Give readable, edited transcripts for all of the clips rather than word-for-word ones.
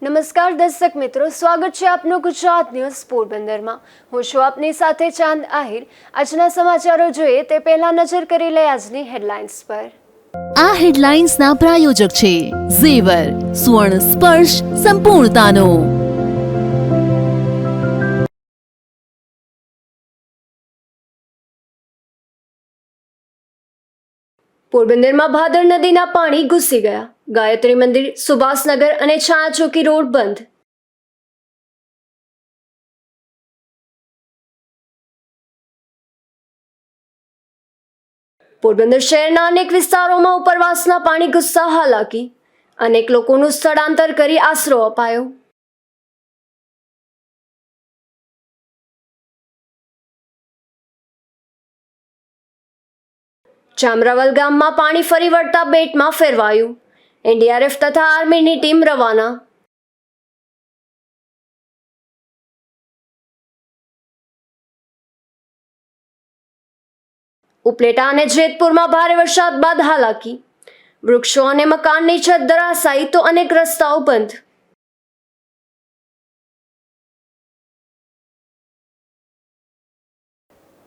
નમસ્કાર દર્શક મિત્રો, સ્વાગત છે આપનું ગુજરાત ન્યૂઝ પોરબંદરમાં। હું છું આપની સાથે ચાંદ આહિર। આજના સમાચારો જોઈએ તે પહેલા નજર કરી લઈએ આજની હેડલાઇન્સ પર। આ હેડલાઇન્સના પ્રાયોજક છે ઝેવર, સુવર્ણ સ્પર્શ સંપૂર્ણતાનો। પોરબંદરમાં ભાદર નદીના પાણી ઘૂસી ગયા। ગાયત્રી મંદિર, સુભાષનગર અને છાયા ચોકી રોડ બંધ। પોરબંદર શહેરના અનેક વિસ્તારોમાં ઉપરવાસના પાણી ઘૂસતા હાલાકી। અનેક લોકોનું સ્થળાંતર કરી આશરો અપાયો। જામરાવલ ગામમાં પાણી ફરી વળતા બેટમાં ફેરવાયું। એનડીઆરએફ તથા આર્મીની ટીમ રવાના। ઉપલેટા અને જેતપુરમાં ભારે વરસાદ બાદ હાલાકી। વૃક્ષો અને મકાનની છત ધરાશાયી તો અનેક રસ્તાઓ બંધ।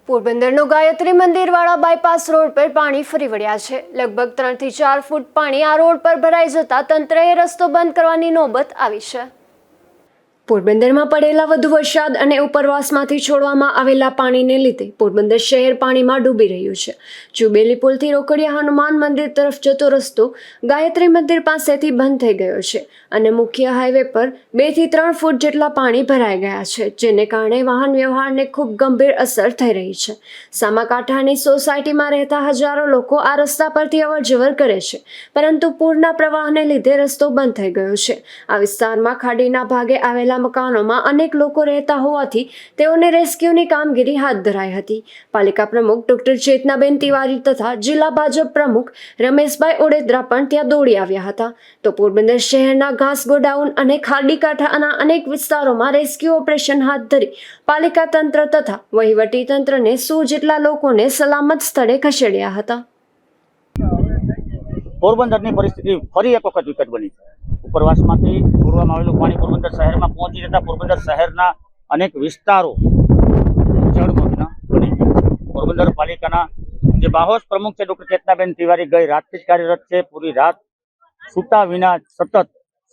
પોરબંદરનો ગાયત્રી મંદિર વાળા બાયપાસ રોડ પર પાણી ફરી વળ્યા છે। લગભગ 3 થી 4 ફૂટ પાણી આ રોડ પર ભરાઈ જતા તંત્રએ રસ્તો બંધ કરવાની નોબત આવી છે। પોરબંદરમાં પડેલા વધુ વરસાદ અને ઉપરવાસમાંથી છોડવામાં આવેલા પાણીને લીધે પોરબંદર શહેર પાણીમાં ડૂબી રહ્યું છે। જુબેલી પુલથી રોકડિયા હનુમાન મંદિર તરફ જતો રસ્તો ગાયત્રી મંદિર પાસેથી બંધ થઈ ગયો છે અને મુખ્ય હાઈવે પર 2 થી 3 ફૂટ જેટલા પાણી ભરાઈ ગયા છે, જેને કારણે વાહન વ્યવહારને ખૂબ ગંભીર અસર થઈ રહી છે। સામાકાંઠાની સોસાયટીમાં રહેતા હજારો લોકો આ રસ્તા પરથી અવરજવર કરે છે, પરંતુ પૂરના પ્રવાહને લીધે રસ્તો બંધ થઈ ગયો છે। આ વિસ્તારમાં ખાડીના ભાગે આવેલા મકાનોમાં અનેક લોકો રહેતા હોવાથી તેઓને રેસ્ક્યુની કામગીરી હાથ ધરાઈ હતી। પાલિકા પ્રમુખ ડોક્ટર ચેતનાબેન તિવારી તથા જિલ્લા ભાજપ પ્રમુખ રમેશભાઈ ઓડેદરા પણ ત્યાં દોડી આવ્યા હતા। તો પોરબંદર શહેરના ઘાસ ગોડાઉન અને ખાડીકાંઠાના અનેક વિસ્તારોમાં રેસ્ક્યુ ઓપરેશન હાથ ધરી પાલિકા તંત્ર તથા વહીવટી તંત્રને 100 જેટલા લોકોને સલામત સ્થળે ખસેડ્યા હતા। પોરબંદરની પરિસ્થિતિ ફરી એક વખત વિકટ બની છે। ઉપરવાસમાંથી છોડવામાં આવેલું પાણી પોરબંદર શહેરમાં પહોંચી જતા પોરબંદર શહેરના અનેક વિસ્તારો જળમગ્ન બની ગયા છે। પોરબંદર પાલિકાના જે બાહોશ પ્રમુખ છે ડોક્ટર ચેતનાબેન તિવારી ગઈ રાતથી જ કાર્યરત છે। પૂરી રાત છૂટા વિના સતત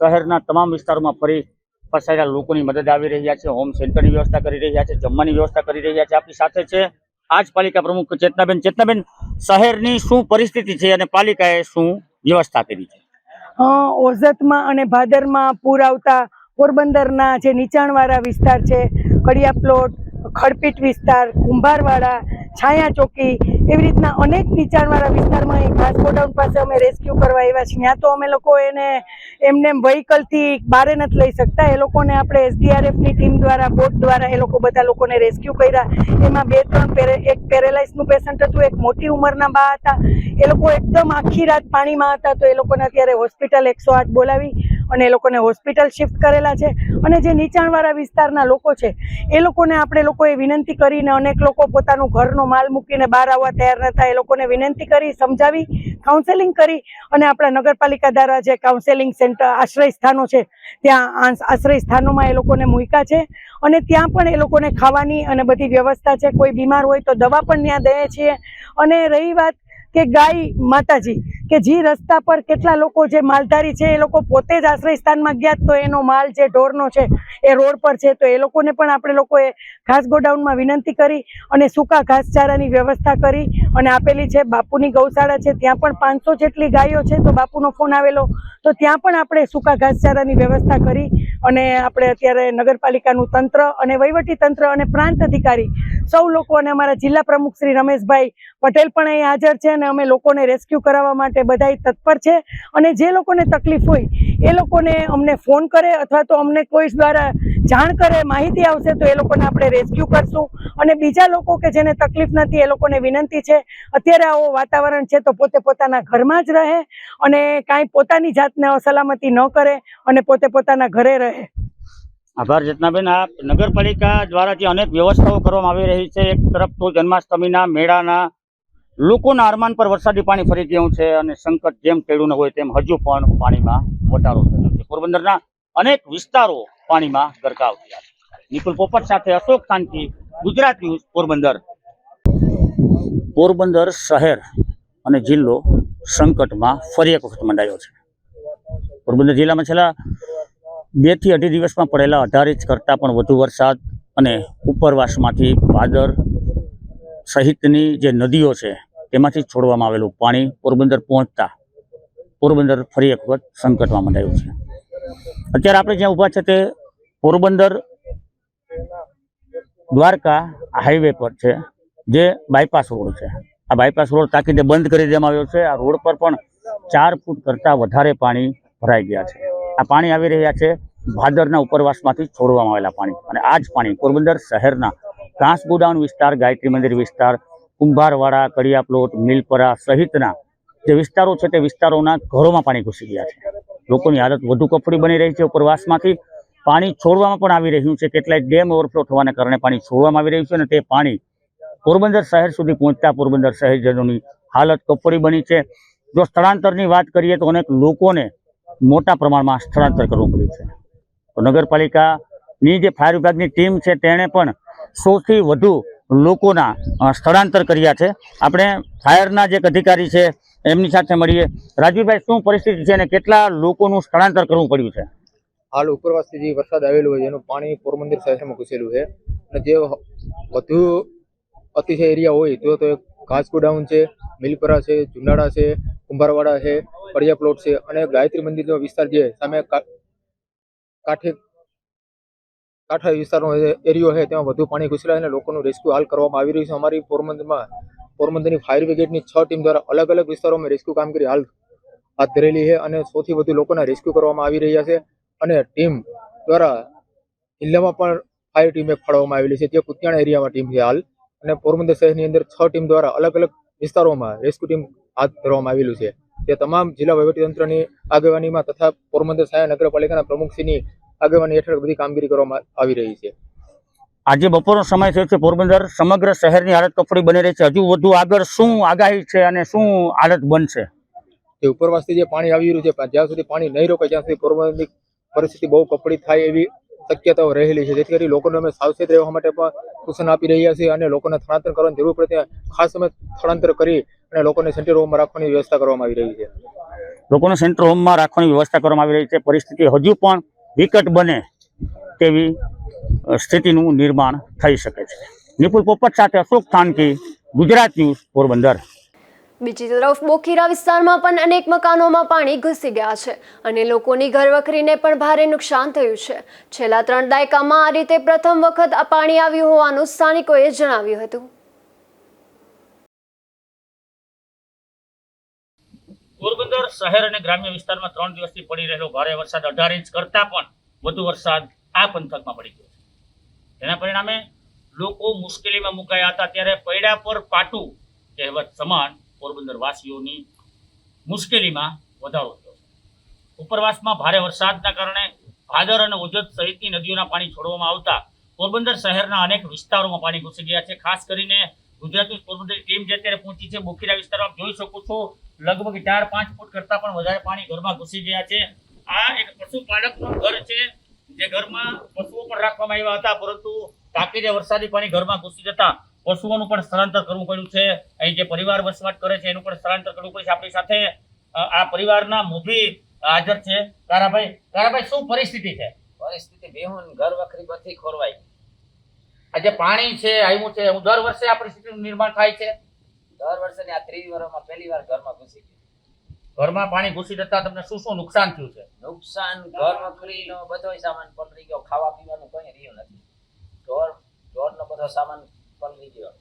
શહેરના તમામ વિસ્તારોમાં ફરી ફસાયેલા લોકોની મદદ આવી રહ્યા છે। હોમ સેન્ટરની વ્યવસ્થા કરી રહ્યા છે, જમવાની વ્યવસ્થા કરી રહ્યા છે। આપણી સાથે છે આજ પાલિકા પ્રમુખ ચેતનાબેન। ચેતનાબેન, શહેરની શું પરિસ્થિતિ છે અને પાલિકાએ શું વ્યવસ્થા કરી છે? ઓઝતમાં અને ભાદરમાં પૂર આવતા પોરબંદરના જે નીચાણવાળા વિસ્તાર છે, કડિયા પ્લોટ, ખડપીટ વિસ્તાર, કુંભારવાડા, છાયા ચોકી, એવી રીતના અનેક નીચાણવાળા વિસ્તારમાં એ ઘાસ ગોડાઉન પાસે અમે રેસ્ક્યુ કરવા આવ્યા છીએ। ત્યાં તો અમે લોકો એને એમને વ્હીકલથી બહાર નથી લઈ શકતા। એ લોકોને આપણે એસડીઆરએફની ટીમ દ્વારા, બોટ દ્વારા એ લોકો બધા લોકોને રેસ્ક્યુ કર્યા। એમાં 2-3 એક પેરેલાઇઝનું પેશન્ટ હતું, એક મોટી ઉંમરના બા હતા। એ લોકો એકદમ આખી રાત પાણીમાં હતા, તો એ લોકોને અત્યારે હોસ્પિટલ 108 બોલાવી અને એ લોકોને હોસ્પિટલ શિફ્ટ કરેલા છે। અને જે નીચાણવાળા વિસ્તારના લોકો છે એ લોકોને આપણે લોકોએ વિનંતી કરીને, અનેક લોકો પોતાનું ઘરનો માલ મૂકીને બહાર આવવા તૈયાર નહોતા, એ લોકોને વિનંતી કરી, સમજાવી, કાઉન્સેલિંગ કરી અને આપણા નગરપાલિકા દ્વારા જે કાઉન્સેલિંગ સેન્ટર, આશ્રય સ્થાનો છે, ત્યાં આશ્રય સ્થાનોમાં એ લોકોને મૂક્યા છે અને ત્યાં પણ એ લોકોને ખાવાની અને બધી વ્યવસ્થા છે। કોઈ બીમાર હોય તો દવા પણ ત્યાં દઈએ છીએ। અને રહી વાત કે ગાય માતાજી કે જે રસ્તા પર કેટલા લોકો જે માલધારી છે એ લોકો પોતે જ આશ્રય સ્થાનમાં ગયા, તો એનો માલ જે ઢોરનો છે એ રોડ પર છે, તો એ લોકોને પણ આપણે લોકોએ ઘાસ ગોડાઉનમાં વિનંતી કરી અને સૂકા ઘાસચારાની વ્યવસ્થા કરી અને આપેલી છે। બાપુની ગૌશાળા છે, ત્યાં પણ 500 જેટલી ગાયો છે, તો બાપુનો ફોન આવેલો, તો ત્યાં પણ આપણે સૂકા ઘાસચારાની વ્યવસ્થા કરી અને આપણે અત્યારે નગરપાલિકાનું તંત્ર અને વહીવટી તંત્ર અને પ્રાંત અધિકારી સૌ લોકો અને અમારા જિલ્લા પ્રમુખ શ્રી રમેશભાઈ પટેલ પણ અહીં હાજર છે અને અમે લોકોને રેસ્ક્યુ કરાવવા માટે બધાય તત્પર છે। અને જે લોકોને તકલીફ હોય એ લોકોને અમને ફોન કરે અથવા તો અમને કોઈ દ્વારા જાણ કરે, માહિતી આવશે તો એ લોકોને આપણે રેસ્ક્યુ કરશું। અને બીજા લોકો કે જેને તકલીફ નથી એ લોકોને વિનંતી છે, અત્યારે આવો વાતાવરણ છે તો પોતે પોતાના ઘરમાં જ રહે અને કાંઈ પોતાની જાતને અસલામતી ન કરે અને પોતે પોતાના ઘરે રહે। આભાર ચેતનાબેન। આ નગરપાલિકા દ્વારા જે અનેક વ્યવસ્થાઓ કરવામાં આવી રહી છે, એક તરફ તો જન્માષ્ટમીના મેળાના લોકોના અરમાન પર વરસાદી પાણી ફરી ગયું છે અને સંકટ જેમ ખેડૂને હોય તેમ હજુ પણ પાણીમાં વધારો થયો છે। પોરબંદરના અનેક વિસ્તારો પાણીમાં ગરકાવ થયા છે. નિકુલ પોપટ સાથે અશોક શાંતિ, ગુજરાત ન્યૂઝ, પોરબંદર. પોરબંદર શહેર અને જિલ્લો સંકટમાં ફરી એક વખત મંડાયો છે. પોરબંદર જિલ્લામાં છેલ્લા 2 થી 2.5 દિવસમાં પડેલા 18 ઇંચ કરતાં પણ વધુ વરસાદ અને ઉપરવાસમાંથી ભાદર સહિતની જે નદીઓ છે તેમાંથી છોડવામાં આવેલું પાણી પોરબંદર પહોંચતા પોરબંદર ફરી એક વખત સંકટમાં મંડાયું છે. અત્યારે આપણે જ્યાં ઊભા છે તે પોરબંદર દ્વારકા હાઈવે પર છે, જે બાયપાસ રોડ છે. આ બાયપાસ રોડ તાકીદે બંધ કરી દેવામાં આવ્યો છે. આ રોડ પર પણ 4 ફૂટ કરતાં વધારે પાણી ભરાઈ ગયા છે. આ પાણી આવી રહ્યા છે ભાદરના ઉપરવાસમાંથી છોડવામાં આવેલા પાણી, અને આ જ પાણી પોરબંદર શહેરના ઘાસ ગોડાઉન વિસ્તાર, ગાયત્રી મંદિર વિસ્તાર, કુંભારવાડા, કડિયા પ્લોટ, મિલપરા સહિતના જે વિસ્તારો છે તે વિસ્તારોના ઘરોમાં પાણી ઘૂસી ગયા છે. લોકોની હાલત વધુ કફોડી બની રહી છે. ઉપરવાસમાંથી પાણી છોડવામાં પણ આવી રહ્યું છે. કેટલાય ડેમ ઓવરફ્લો થવાને કારણે પાણી છોડવામાં આવી રહ્યું છે, અને તે પાણી પોરબંદર શહેર સુધી પહોંચતા પોરબંદર શહેરજનોની હાલત કફોડી બની છે. જો સ્થળાંતરની વાત કરીએ તો અનેક લોકોને મોટા પ્રમાણમાં સ્થળાંતર કરવું પડ્યું છે. તો નગરપાલિકાની જે ફાયર વિભાગની ટીમ છે તેણે પણ 100 થી વધુ લોકોના સ્થળાંતર કર્યા છે. આપણે ફાયરના જે અધિકારી છે એમની સાથે મળીએ. રાજવીભાઈ, શું પરિસ્થિતિ છે અને કેટલા લોકોનું સ્થળાંતર કરવું પડ્યું છે? હાલ ઉપરવાસથી જે વરસાદ આવેલો હોય એનું પાણી પોરબંદર શહેરમાં ઘૂસેલું છે, અને જે વધુ અતિશય એરિયા હોય તો એક ઘાસ ગોડાઉન છે, મિલપરા છે, જુનાળા છે, કુંભારવાડા છે, કડિયા પ્લોટ છે, અને ગાયત્રી મંદિરનો વિસ્તાર જે સામે કાંઠા વિસ્તારનો એરિયો છે તેમાં વધુ પાણી ઘૂસેલા અને લોકોનું રેસ્ક્યુ હાલ કરવામાં આવી રહ્યું છે. અમારી પોરબંદરની ફાયર બ્રિગેડની 6 ટીમ દ્વારા અલગ અલગ વિસ્તારોમાં રેસ્ક્યુ કામગીરી હાલ હાથ ધરેલી છે, અને 100 થી વધુ લોકોના રેસ્ક્યુ કરવામાં આવી રહ્યા છે. અને ટીમ દ્વારા જિલ્લામાં પણ ફાયર ટીમ એક ફાળવવામાં આવેલી છે, જે કુતિયાણા એરિયામાં ટીમ છે હાલ. અને પોરબંદર શહેરની અંદર 6 ટીમ દ્વારા અલગ અલગ વિસ્તારોમાં રેસ્ક્યુ ટીમ હાથ ધરવામાં આવેલું છે. તે તમામ જિલ્લા વહીવટીતંત્રની આગેવાનીમાં તથા પોરબંદર શહેર નગરપાલિકાના પ્રમુખશ્રીની આગેવાની હેઠળ બધી કામગીરી કરવામાં આવી રહી છે. આજે બપોરનો સમય થયો છે. પોરબંદર સમગ્ર શહેરની હાલત કફોડી બની રહી છે. હજુ વધુ આગળ શું આગાહી છે અને શું હાલત બનશે? જે ઉપરવાસથી જે પાણી આવી રહ્યું છે, જ્યાં સુધી પાણી નહીં રોકાય ત્યાં સુધી પોરબંદરની પરિસ્થિતિ બહુ કફોડી થાય એવી શક્યતાઓ રહેલી છે. જેથી કરી લોકોને અમે સાવચેત રહેવા માટે પણ સૂચન આપી રહ્યા છીએ, અને લોકોને સ્થળાંતર કરવાની જરૂર પડે ત્યાં ખાસ અમે સ્થળાંતર કરી અને લોકોને સેન્ટર હોમમાં રાખવાની વ્યવસ્થા કરવામાં આવી રહી છે. લોકોને સેન્ટર હોમમાં રાખવાની વ્યવસ્થા કરવામાં આવી રહી છે. પરિસ્થિતિ હજુ પણ વિકટ બને તેવી સ્થિતિનું નિર્માણ થઈ શકે છે. નિપુલ પોપટ સાથે અશોક થાનકી, ગુજરાત ન્યૂઝ, પોરબંદર. બીજી તરફ બોખીરા વિસ્તારમાં પણ અનેક મકાનોમાં પાણી ઘૂસી ગયા છે અને લોકોની ઘરવખરીને પણ ભારે નુકસાન થયું છે. છેલ્લા 3 દાયકામાં આ રીતે પ્રથમ વખત આ પાણી આવ્યું હોવાનું સ્થાનિકોએ જણાવ્યું હતું. પોરબંદર શહેર અને ગ્રામ્ય વિસ્તારમાં 3 દિવસથી પડી રહેલો ભારે વરસાદ 18 ઇંચ કરતાં પણ વધુ વરસાદ આ પંથકમાં પડી ગયો છે. તેના પરિણામે લોકો મુશ્કેલીમાં મુકાયા હતા. ત્યારે પૈડા પર પાટું કહેવત સમાન પોરબંદર વાસીઓની મુશ્કેલીમાં વધારો થયો છે. ઉપરવાસમાં ભારે વરસાદના કારણે ભાદર અને ઉજ્જત સહિતની નદીઓના પાણી છોડવામાં આવતા પોરબંદર શહેરના અનેક વિસ્તારોમાં પાણી ઘૂસી ગયા છે. ખાસ કરીને ગુજરાતની પોરબંદર ટીમ જે અત્યારે પહોંચી છે બોખીરા વિસ્તારમાં, જોઈ શકો છો લગભગ 4-5 ફૂટ કરતાં પણ વધારે પાણી ઘરમાં ઘૂસી ગયા છે. આ એક પશુપાલકનું ઘર છે, જે ઘરમાં પશુઓ પણ રાખવામાં આવ્યા હતા, પરંતુ તાકીદે વરસાદી પાણી ઘરમાં ઘૂસી જતા પશુઓનું પણ સ્થળાંતર કરવું પડ્યું છે. અહીં જે પરિવાર વસવાટ કરે છે એનું પણ સ્થળાંતર કરવું પડે છે. આપણી સાથે આ પરિવારના મોભી હાજર છે. કારાભાઈ, શું પરિસ્થિતિ છે? પરિસ્થિતિ બેહુન ઘર વખરી બધી ખોરવાઈ. આ જે પાણી છે આવ્યું છે, હું દર વર્ષે આ પરિસ્થિતિનું નિર્માણ થાય છે. દર વર્ષની આ 30 વર્ષમાં પહેલી વાર ઘરમાં ઘૂસી ગયું. ઘરમાં પાણી ઘૂસી જતા તમને શું શું નુકસાન થયું છે? નુકસાન ઘર વખરીનો બધો સામાન પલળી ગયો. ખાવા પીવાનું કંઈ રહ્યું નથી. ઢોરનો બધો સામાન પલળી ગયો.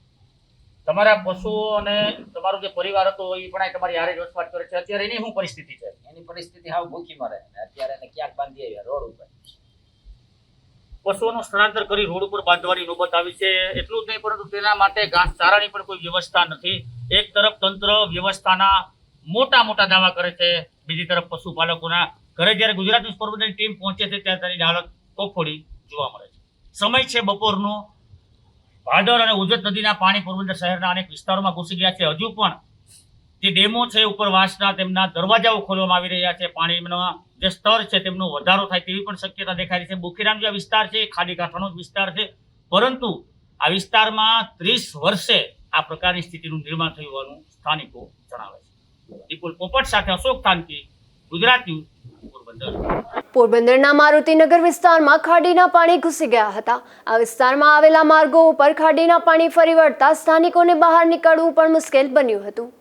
તમારા પશુઓ અને તમારો જે પરિવાર હતો એ પણ તમારી હારે જ વસવાટ કરે છે. અત્યારે એની શું પરિસ્થિતિ છે? એની પરિસ્થિતિ હાવ ભૂખી મરે. અત્યારે એને ક્યાંક બાંધી આવ્યા રોડ ઉપર. પશુઓનું સ્થળાંતર કરી રોડ ઉપર બાંધવાની નોબત આવી છે. એટલું જ નહીં, પરંતુ તેના માટે ઘાસચારાની પણ કોઈ વ્યવસ્થા નથી. એક તરફ તંત્ર વ્યવસ્થાના મોટા દાવા કરે છે, બીજી તરફ પશુપાલકોના ઘરે જ્યારે ગુજરાત ન્યૂઝ પોરબંદરની ટીમ પહોંચે છે ત્યારે તેની હાલત કફોડી જોવા મળે છે. સમય છે બપોરનો. ભાદર અને ઉજ્જત નદીના પાણી પોરબંદર શહેરના અનેક વિસ્તારોમાં ઘૂસી ગયા છે. હજુ પણ જે ડેમો છે ઉપરવાસના તેમના દરવાજાઓ ખોલવામાં આવી રહ્યા છે. પાણીના જે સ્તર છે તેમનો વધારો થાય તેવી પણ શક્યતા દેખાઈ રહી છે. બોખીરાનો જે વિસ્તાર છે એ ખાડી કાંઠાનો જ વિસ્તાર છે, પરંતુ આ વિસ્તારમાં 30 વર્ષે આ પ્રકારની સ્થિતિનું નિર્માણ થયું હોવાનું સ્થાનિકો જણાવે છે. વિપુલ પોપટ સાથે અશોક થાનકી, ગુજરાત ન્યૂઝ, પોરબંદર. પોરબંદરના મારુતિનગર વિસ્તારમાં ખાડીના પાણી ઘૂસી ગયા હતા. આ વિસ્તારમાં આવેલા માર્ગો ઉપર ખાડીના પાણી ફરી વળતા સ્થાનિકોને બહાર નીકળવું પણ મુશ્કેલ બન્યું હતું.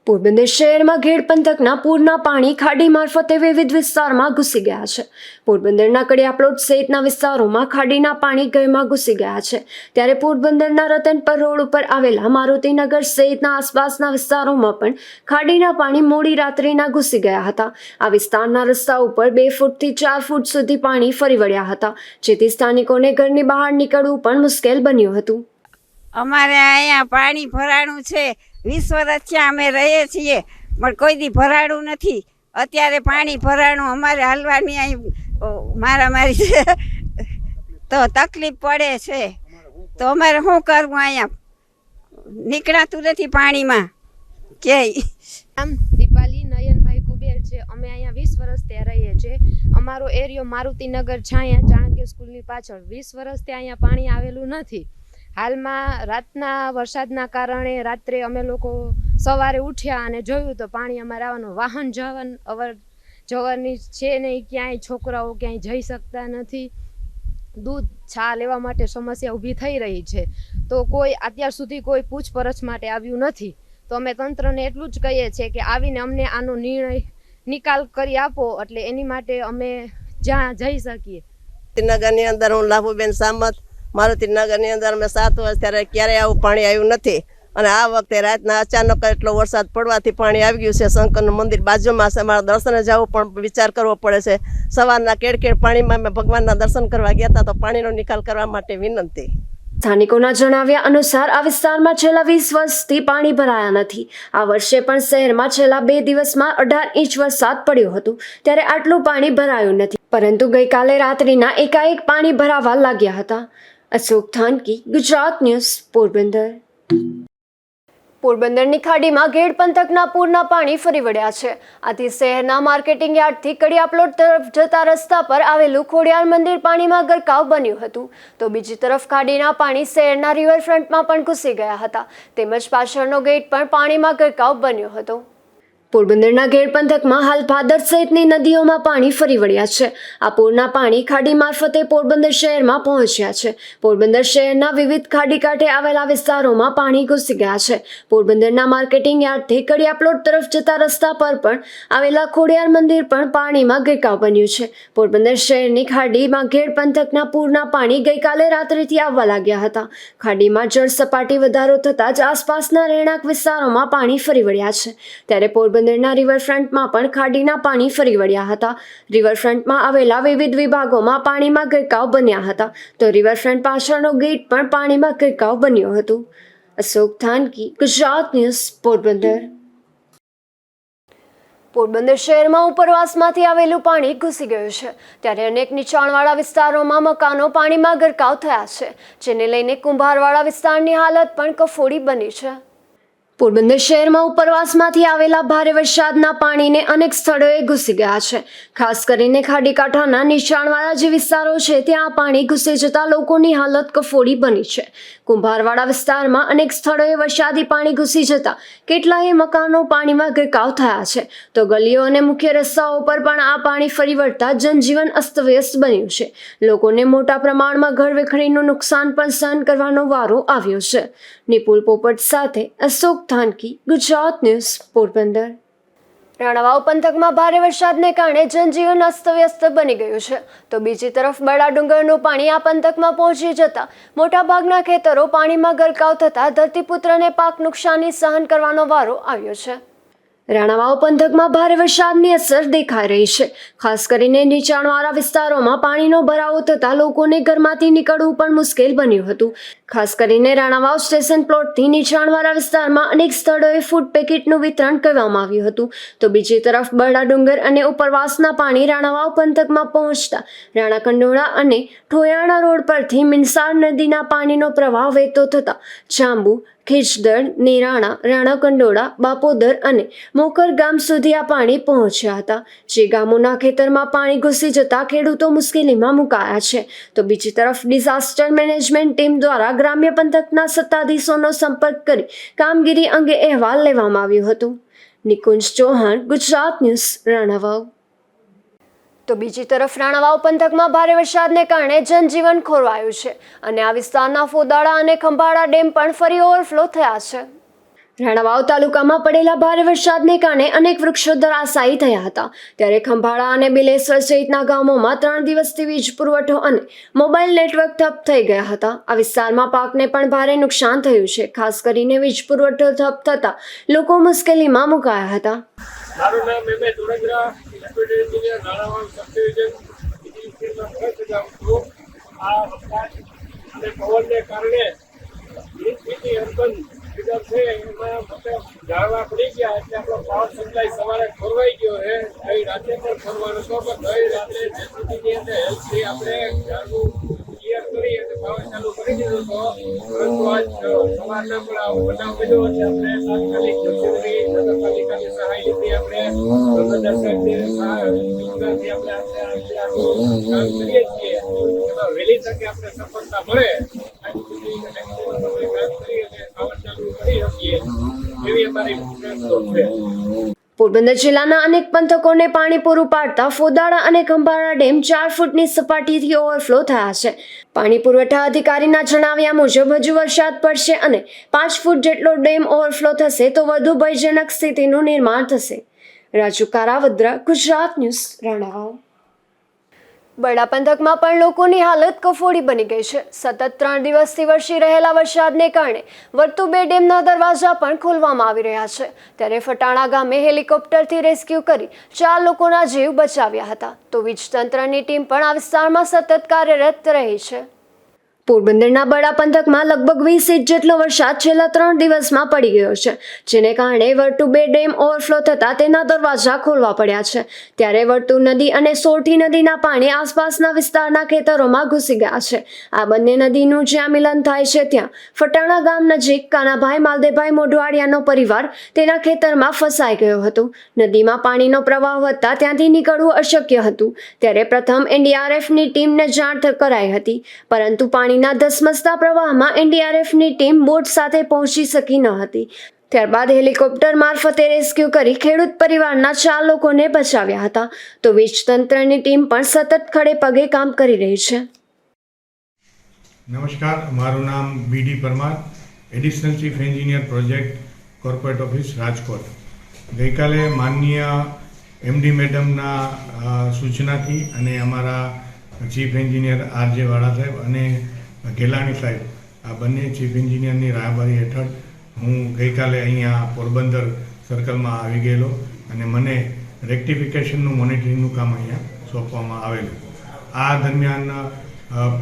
પોરબંદર શહેરમાં ઘેડ પંથકના પૂરના પાણી ખાડી મારફતે વિવિધ વિસ્તારમાં ઘૂસી ગયા છે. પોરબંદરના કડિયા પ્લોટ સહિતના વિસ્તારોમાં ખાડીના પાણી ઘરમાં ઘૂસી ગયા છે. ત્યારે પોરબંદરના રતનપર રોડ ઉપર આવેલા મારુતિનગર સહિતના આસપાસના વિસ્તારોમાં પણ ખાડીના પાણી મોડી રાત્રિના ઘૂસી ગયા હતા. આ વિસ્તારના રસ્તા ઉપર 2 ફૂટથી 4 ફૂટ સુધી પાણી ફરી વળ્યા હતા, જેથી સ્થાનિકોને ઘરની બહાર નીકળવું પણ મુશ્કેલ બન્યું હતું. અમારે અહીંયા પાણી ભરાણું છે. 20 વર્ષથી અમે રહીએ છીએ, પણ કોઈ દી ભરાણું નથી. અત્યારે પાણી ભરાણું અમારે હાલવાની અહીં મારામારી છે તો તકલીફ પડે છે. તો અમારે શું કરવું? અહીંયા નીકળાતું નથી પાણીમાં કે. આમ દીપાલી નયનભાઈ કુબેર છે. અમે અહીંયા 20 વર્ષથી રહીએ છીએ. અમારો એરિયો મારુતિનગર છાયા ચાણક્ય સ્કૂલની પાછળ 20 વર્ષથી અહીંયા પાણી આવેલું નથી. હાલમાં રાતના વરસાદના કારણે રાત્રે અમે લોકો સવારે ઉઠ્યા અને જોયું તો પાણી અમારે આવવાનું, વાહન અવર જવરની છે નહીં, ક્યાંય છોકરાઓ ક્યાંય જઈ શકતા નથી. દૂધ છા લેવા માટે સમસ્યા ઊભી થઈ રહી છે. તો કોઈ અત્યાર સુધી કોઈ પૂછપરછ માટે આવ્યું નથી. તો અમે તંત્રને એટલું જ કહીએ છીએ કે આવીને અમને આનો નિર્ણય નિકાલ કરી આપો, એટલે એની માટે અમે જ્યાં જઈ શકીએ. નગરની અંદર હું લાભુબેન સામત, મારુતિનગરની અંદર અમે 7 વર્ષ ત્યારે ક્યારેય આવું પાણી આવ્યું નથી. અને આ વખતે રાતના અચાનક એટલો વરસાદ પડવાથી પાણી આવી ગયું છે. શંકરનું મંદિર બાજુમાં છે, અમારા દર્શને જવું પણ વિચાર કરવો પડે છે. સવારના કેડ પાણીમાં અમે ભગવાનના દર્શન કરવા ગયા હતા, તો પાણીનો નિકાલ કરવા માટે વિનંતી. સ્થાનિકોના જણાવ્યા અનુસાર આ વિસ્તારમાં છેલ્લા 20 વર્ષથી પાણી ભરાયા નથી. આ વર્ષે પણ શહેરમાં છેલ્લા 2 દિવસમાં 18 ઇંચ વરસાદ પડ્યો હતો, ત્યારે આટલું પાણી ભરાયું નથી. પરંતુ ગઈકાલે રાત્રિના એકાએક પાણી ભરાવા લાગ્યા હતા. અશોક થાનકી, ગુજરાત ન્યૂઝ, પોરબંદર. પોરબંદરની ખાડીમાં ઘેડ પંથકના પૂરના પાણી ફરી વળ્યા છે. આથી શહેરના માર્કેટિંગ યાર્ડથી કડિયા પ્લોટ તરફ જતા રસ્તા પર આવેલું ખોડિયાર મંદિર પાણીમાં ગરકાવ બન્યું હતું. તો બીજી તરફ ખાડીના પાણી શહેરના રિવરફ્રન્ટમાં પણ ઘૂસી ગયા હતા, તેમજ પાછળનો ગેટ પણ પાણીમાં ગરકાવ બન્યો હતો. પોરબંદરના ઘેડ પંથકમાં હાલ ભાદર સહિતની નદીઓમાં પાણી ફરી વળ્યા છે. આ પૂરના પાણી ખાડી મારફતે પોરબંદર શહેરમાં પહોંચ્યા છે. પોરબંદર શહેરના વિવિધ ખાડી કાંઠે આવેલા વિસ્તારોમાં પાણી ઘૂસી ગયા છે. પોરબંદરના માર્કેટિંગ યાર્ડથી કડિયા પ્લોટ તરફ જતા રસ્તા પર પણ આવેલા ખોડિયાર મંદિર પણ પાણીમાં ગરકાવ બન્યું છે. પોરબંદર શહેરની ખાડીમાં ઘેડ પંથકના પૂરના પાણી ગઈકાલે રાત્રિથી આવવા લાગ્યા હતા. ખાડીમાં જળ સપાટી વધારો થતાં જ આસપાસના રહેણાંક વિસ્તારોમાં પાણી ફરી વળ્યા છે. ત્યારે પોરબંદરના રિવરફ્રન્ટમાં પણ ખાડીના પાણી ફરી વળ્યા હતા. રિવરફ્રન્ટમાં આવેલા વિવિધ વિભાગોમાં પાણીમાં ગરકાવ બન્યા હતા, તો રિવરફ્રન્ટ પાછળનો ગેટ પણ પાણીમાં ગરકાવ બન્યો હતો. અશોક થાનકી, ગુજરાત ન્યૂઝ, પોરબંદર. પોરબંદર શહેરમાં ઉપરવાસમાંથી આવેલું પાણી ઘૂસી ગયું છે. ત્યારે અનેક નીચાણવાળા વિસ્તારોમાં મકાનો પાણીમાં ગરકાવ થયા છે, જેને લઈને કુંભારવાડા વિસ્તારની હાલત પણ કફોડી બની છે. પોરબંદર શહેરમાં ઉપરવાસમાંથી આવેલા ભારે વરસાદના પાણીને અનેક સ્થળોએ ઘૂસી ગયા છે. ખાસ કરીને ખાડી કાંઠાના નીચાણવાળા જે વિસ્તારો છે ત્યાં પાણી ઘૂસી જતા લોકોની હાલત કફોડી બની છે. કુંભારવાડા વિસ્તારમાં અનેક સ્થળોએ વરસાદી પાણી ઘૂસી જતા કેટલાય મકાનો પાણીમાં ગરકાવ થયા છે. તો ગલીઓ અને મુખ્ય રસ્તાઓ પર પણ આ પાણી ફરી વળતા જનજીવન અસ્તવ્યસ્ત બન્યું છે. લોકોને મોટા પ્રમાણમાં ઘર વખરીનું નુકસાન પણ સહન કરવાનો વારો આવ્યો છે. નિપુલ પોપટ સાથે અશોક થાનકી, ગુજરાત ન્યૂઝ, પોરબંદર. રાણાવાવ પંથકમાં ભારે વરસાદને કારણે જનજીવન અસ્તવ્યસ્ત બની ગયું છે. તો બીજી તરફ બડા ડુંગરનું પાણી આ પંથકમાં પહોંચી જતા મોટાભાગના ખેતરો પાણીમાં ગરકાવ થતા ધરતીપુત્રને પાક નુકસાની સહન કરવાનો વારો આવ્યો છે. રાણાવાવ પંથકમાં ભારે વરસાદની અસર દેખાઈ રહી છે. ખાસ કરીને નીચાણવાળા વિસ્તારોમાં પાણીનો ભરાવો થતાં લોકોને ઘરમાંથી નીકળવું પણ મુશ્કેલ બન્યું હતું. ખાસ કરીને રાણાવાવ સ્ટેશન પ્લોટથી નીચાણવાળા વિસ્તારમાં અનેક સ્થળોએ ફૂડ પેકેટનું વિતરણ કરવામાં આવ્યું હતું. તો બીજી તરફ બરડા ડુંગર અને ઉપરવાસના પાણી રાણાવાવ પંથકમાં પહોંચતા રાણાકંડોળા અને ઠોયાણા રોડ પરથી મિનસાર નદીના પાણીનો પ્રવાહ વહેતો થતા જાંબુ, ખીચદડ, નિરાણા, રાણાકંડોળા, બાપોદર અને મોકર ગામ સુધી આ પાણી પહોંચ્યા હતા, જે ગામોના ખેતરમાં પાણી ઘૂસી જતા ખેડૂતો મુશ્કેલીમાં મુકાયા છે. તો બીજી તરફ ડિઝાસ્ટર મેનેજમેન્ટ ટીમ દ્વારા ગ્રામ્ય પંથકના સત્તાધીશોનો સંપર્ક કરી કામગીરી અંગે અહેવાલ લેવામાં આવ્યો હતો. નિકુંજ ચૌહાણ, ગુજરાત ન્યૂઝ, રાણાવાવ. તો બીજી તરફ રાણાવાવ પંથકમાં ભારે વરસાદને કારણે જનજીવન ખોરવાયું છે અને આ વિસ્તારના ફોદાળા અને ખંભાળા ડેમ પણ ફરી ઓવરફ્લો થયા છે. રાણાવાવ તાલુકામાં પડેલા ભારે વરસાદને કારણે અનેક વૃક્ષો ધરાશાયી થયા હતા, ત્યારે ખંભાળા અને બિલેશ્વર સહિતના ગામોમાં 3 દિવસથી વીજ પુરવઠો અને મોબાઈલ નેટવર્ક ઠપ થઈ ગયા હતા. આ વિસ્તારમાં પાકને પણ ભારે નુકસાન થયું છે. ખાસ કરીને વીજ પુરવઠો ઠપ થતા લોકો મુશ્કેલીમાં મુકાયા હતા. મારું નામ M A. Dholegara, deputy engineer, Ranavav sub division. આ વરસાદ અને પવનને કારણે વીજળી અર્બન ફીડર છે એમાં મતલબ જાળવા પડી ગયા, એટલે આપણો પાવર સપ્લાય સવારે ખોરવાઈ ગયો છે. ગઈ રાતે પણ ખોરવાનો હતો, પણ ગઈ રાત્રે જેસીબીની અંદર હેલ્પથી આપણે જાળવું ક્લિયર કરી અને પાવર ચાલુ કરી દીધો હતો. પરંતુ આજ સવારના પણ આવો બનાવ બન્યો છે. આપણે તાત્કાલિક જેસીબી નગરપાલિકાની સહાય લીધી, આપણે પ્રબંધક સાહેબની સહાયથી આપણે કામ કરીએ છીએ. એમાં વહેલી તકે આપણે સફળતા મળે આજ સુધી કામ કરી અને પાવર ચાલુ કરી શકીએ એવી અમારી પ્રયત્નો છે. પોરબંદર જિલ્લાના અનેક પંથકોને પાણી પૂરું પાડતા ફોદાળા અને ખંભાળા ડેમ 4 ફૂટની સપાટીથી ઓવરફ્લો થયા છે. પાણી પુરવઠા અધિકારીના જણાવ્યા મુજબ હજુ વરસાદ પડશે અને 5 ફૂટ જેટલો ડેમ ઓવરફ્લો થશે તો વધુ ભયજનક સ્થિતિનું નિર્માણ થશે. રાજુ કારાવદ્રા, ગુજરાત ન્યૂઝ, રાણાવાવ. બરડા પંથકમાં પણ લોકોની હાલત કફોડી બની ગઈ છે. સતત 3 દિવસથી વરસી રહેલા વરસાદને કારણે વર્તુ 2 ડેમના દરવાજા પણ ખોલવામાં આવી રહ્યા છે, ત્યારે ફટાણા ગામે હેલિકોપ્ટરથી રેસ્ક્યુ કરી 4 લોકોના જીવ બચાવ્યા હતા. તો વીજતંત્રની ટીમ પણ આ વિસ્તારમાં સતત કાર્યરત રહી છે. પોરબંદરના બરડા પંથકમાં લગભગ 20 ઇંચ જેટલો વરસાદ છેલ્લા 3 દિવસમાં પડી ગયો છે, જેને કારણે વર્તુ 2 ડેમ ઓવરફ્લો થતા તેના દરવાજા ખોલવા પડ્યા છે. ત્યારે વર્તુ નદી અને સોરઠી નદીના પાણી આસપાસના વિસ્તારના ખેતરોમાં ઘૂસી ગયા છે. આ બંને નદીનું જ્યાં મિલન થાય છે ત્યાં ફટાણા ગામ નજીક કાનાભાઈ માલદેભાઈ મોઢવાડિયાનો પરિવાર તેના ખેતરમાં ફસાઈ ગયો હતો. નદીમાં પાણીનો પ્રવાહ વધતા ત્યાંથી નીકળવું અશક્ય હતું, ત્યારે પ્રથમ એનડીઆરએફની ટીમને જાણ કરાઈ હતી, પરંતુ પાણીના ધસમસતા પ્રવાહમાં એનડીઆરએફની ટીમ બોટ સાથે પહોંચી શકી ન હતી. ત્યારબાદ હેલિકોપ્ટર મારફતે રેસ્ક્યુ કરી ખેડૂત પરિવારના 4 લોકોને બચાવ્યા હતા. તો વીજતંત્રની ટીમ પણ સતત ખડે પગે કામ કરી રહી છે. નમસ્કાર, મારું નામ B D Parmar, additional chief engineer project, corporate office, Rajkot. ગઈકાલે માનનીય એમડી મેડમના સૂચનાથી અને અમારા ચીફ એન્જિનિયર આરજે વાળા સાહેબ અને ગેલાણી સાહેબ, આ બંને ચીફ એન્જિનિયરની રાહબરી હેઠળ હું ગઈકાલે અહીંયા પોરબંદર સર્કલમાં આવી ગયેલો અને મને રેક્ટિફિકેશનનું મોનિટરિંગનું કામ અહીંયા સોંપવામાં આવેલું. આ દરમિયાન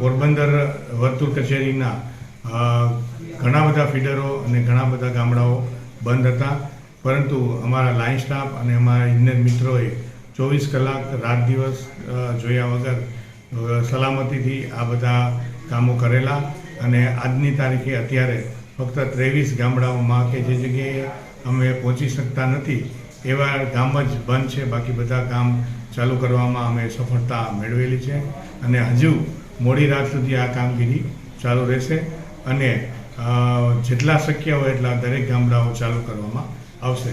પોરબંદર વર્તુળ કચેરીના ઘણા બધા ફીડરો અને ઘણા બધા ગામડાઓ બંધ હતા, પરંતુ અમારા લાઇન સ્ટાફ અને અમારા ઇજનેર મિત્રોએ 24 કલાક રાત દિવસ જોયા વગર સલામતીથી આ બધા કામો કરેલા અને આજની તારીખે અત્યારે ફક્ત 23 ગામડાઓમાં કે જે જગ્યાએ અમે પહોંચી શકતા નથી એવા ગામ જ બંધ છે, બાકી બધા કામ ચાલુ કરવામાં અમે સફળતા મેળવેલી છે અને હજુ મોડી રાત સુધી આ કામગીરી ચાલુ રહેશે અને જેટલા શક્ય હોય એટલા દરેક ગામડાઓ ચાલુ કરવામાં આવશે.